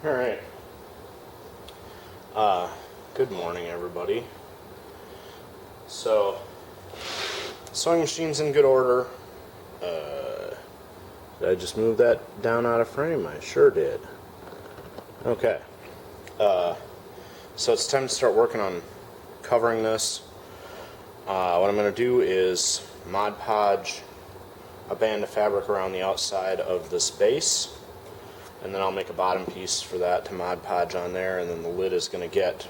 All right. Good morning, everybody. So, sewing machine's in good order. Did I just move that down out of frame? I sure did. Okay. So it's time to start working on covering this. What I'm going to do is Mod Podge a band of fabric around the outside of this base, and then I'll make a bottom piece for that to Mod Podge on there, and then the lid is going to get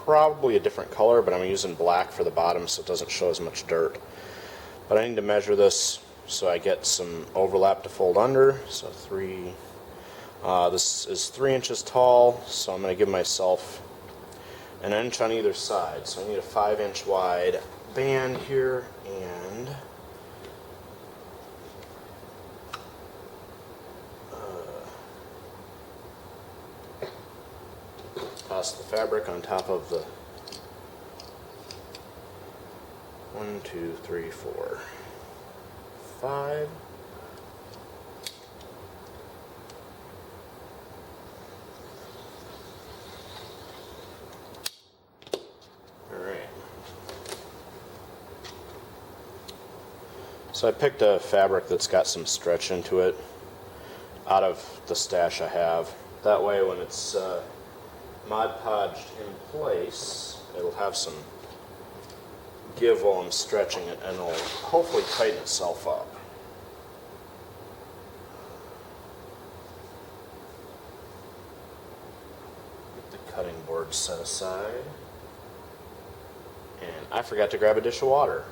probably a different color, but I'm using black for the bottom so it doesn't show as much dirt. But I need to measure this so I get some overlap to fold under. So this is 3 inches tall, so I'm going to give myself an inch on either side. So I need a 5-inch wide band here, and toss the fabric on top of the 1, 2, 3, 4, 5. Alright. So I picked a fabric that's got some stretch into it out of the stash I have. That way when it's Mod Podged in place, it'll have some give while I'm stretching it, and it'll hopefully tighten itself up. Get the cutting board set aside. And I forgot to grab a dish of water.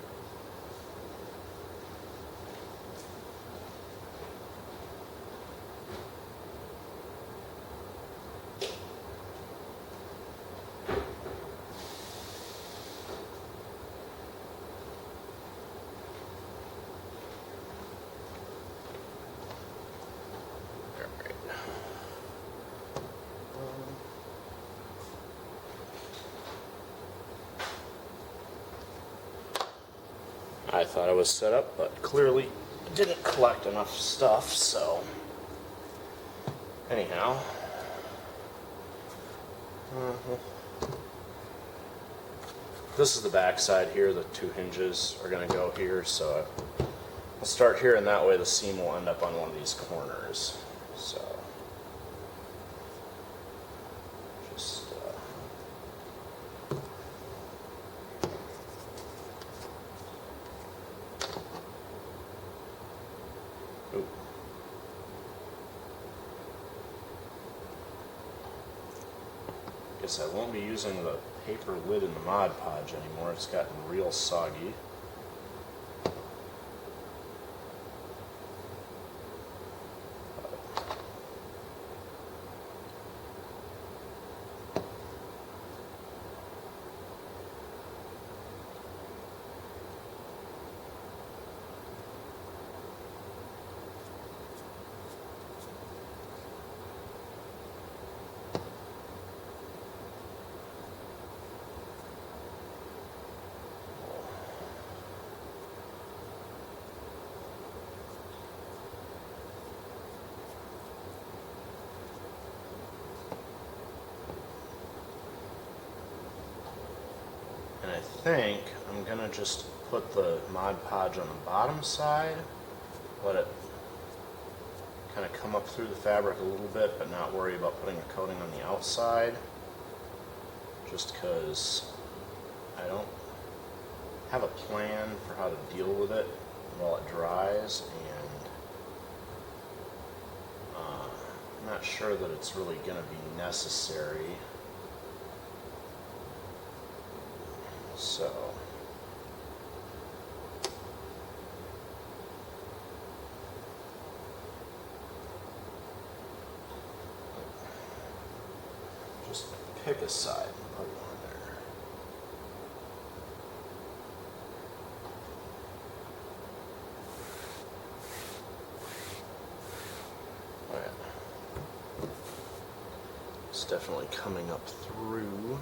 I thought I was set up, but clearly didn't collect enough stuff, so anyhow. This is the back side here. The 2 hinges are going to go here, so I'll start here, and that way the seam will end up on one of these corners. So just guess I won't be using the paper lid in the Mod Podge anymore. It's gotten real soggy. And I think I'm going to just put the Mod Podge on the bottom side, let it kind of come up through the fabric a little bit, but not worry about putting a coating on the outside, just because I don't have a plan for how to deal with it while it dries, and I'm not sure that it's really going to be necessary. So just pick a side and put it on there. Oh yeah. It's definitely coming up through.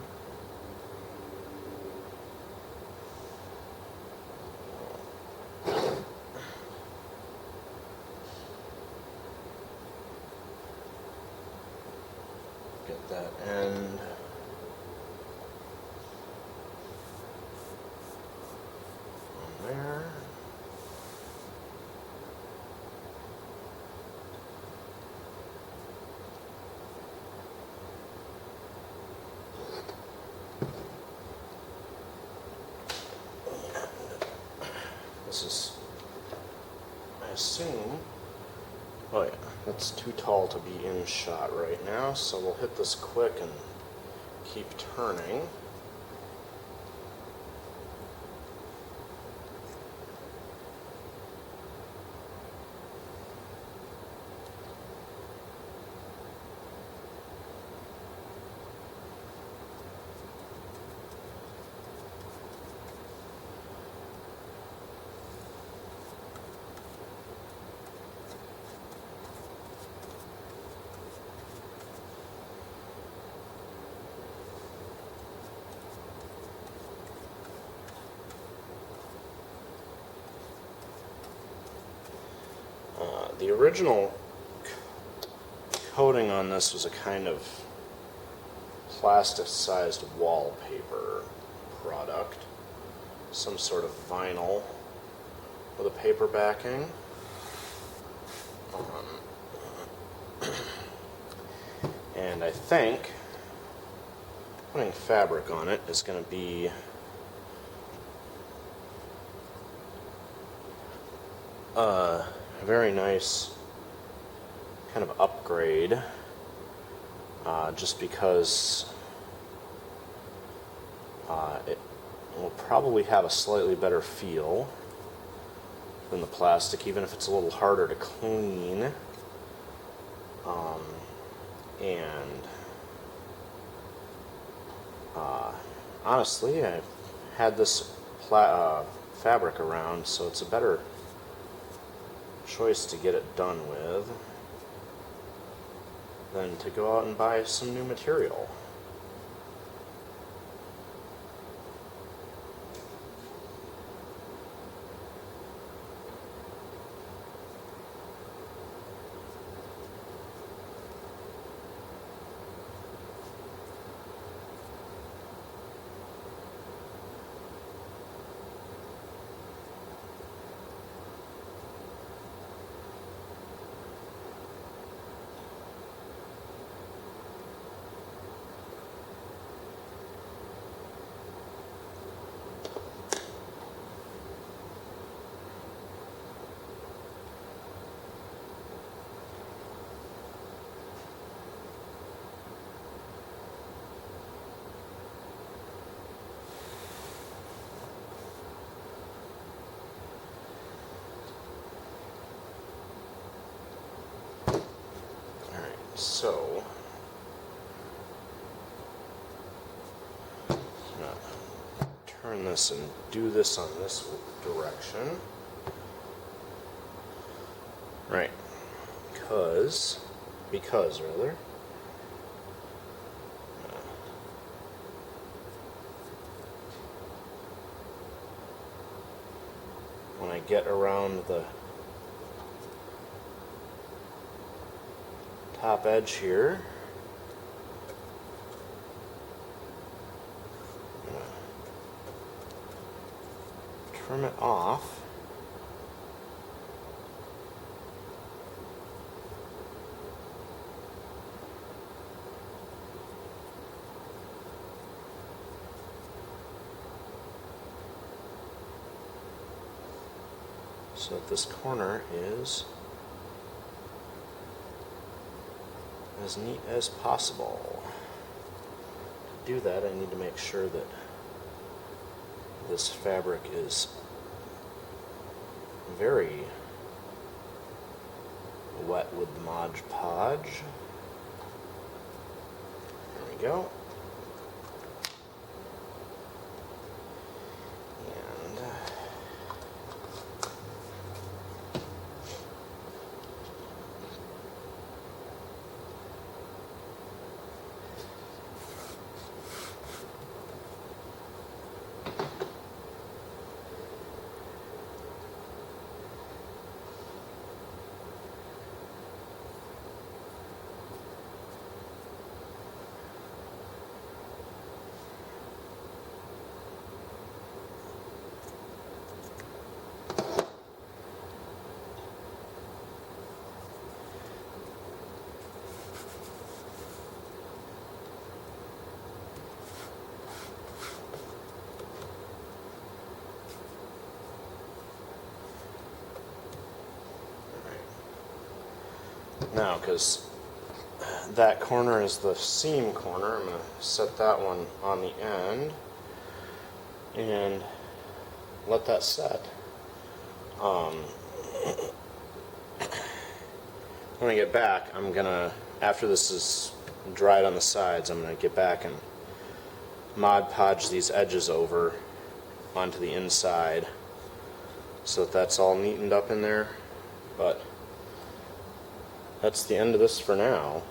get that end. On there. This is, I assume, oh yeah, that's too tall to be in shot right now, so we'll hit this quick and keep turning. The original coating on this was a kind of plastic-sized wallpaper product, some sort of vinyl with a paper backing. And I think putting fabric on it is going to be a very nice kind of upgrade, just because it will probably have a slightly better feel than the plastic, even if it's a little harder to clean. And honestly, I've had this fabric around, so it's a better choice to get it done with than to go out and buy some new material. So, I'm going to turn this and do this on this direction. Right, because rather, when I get around the top edge here, I'm going to trim it off. So that this corner is as neat as possible. To do that, I need to make sure that this fabric is very wet with the mod-podge. There we go. Now, because that corner is the seam corner, I'm going to set that one on the end and let that set. When I get back, I'm going to, after this is dried on the sides, I'm going to get back and Mod Podge these edges over onto the inside so that that's all neatened up in there. But that's the end of this for now.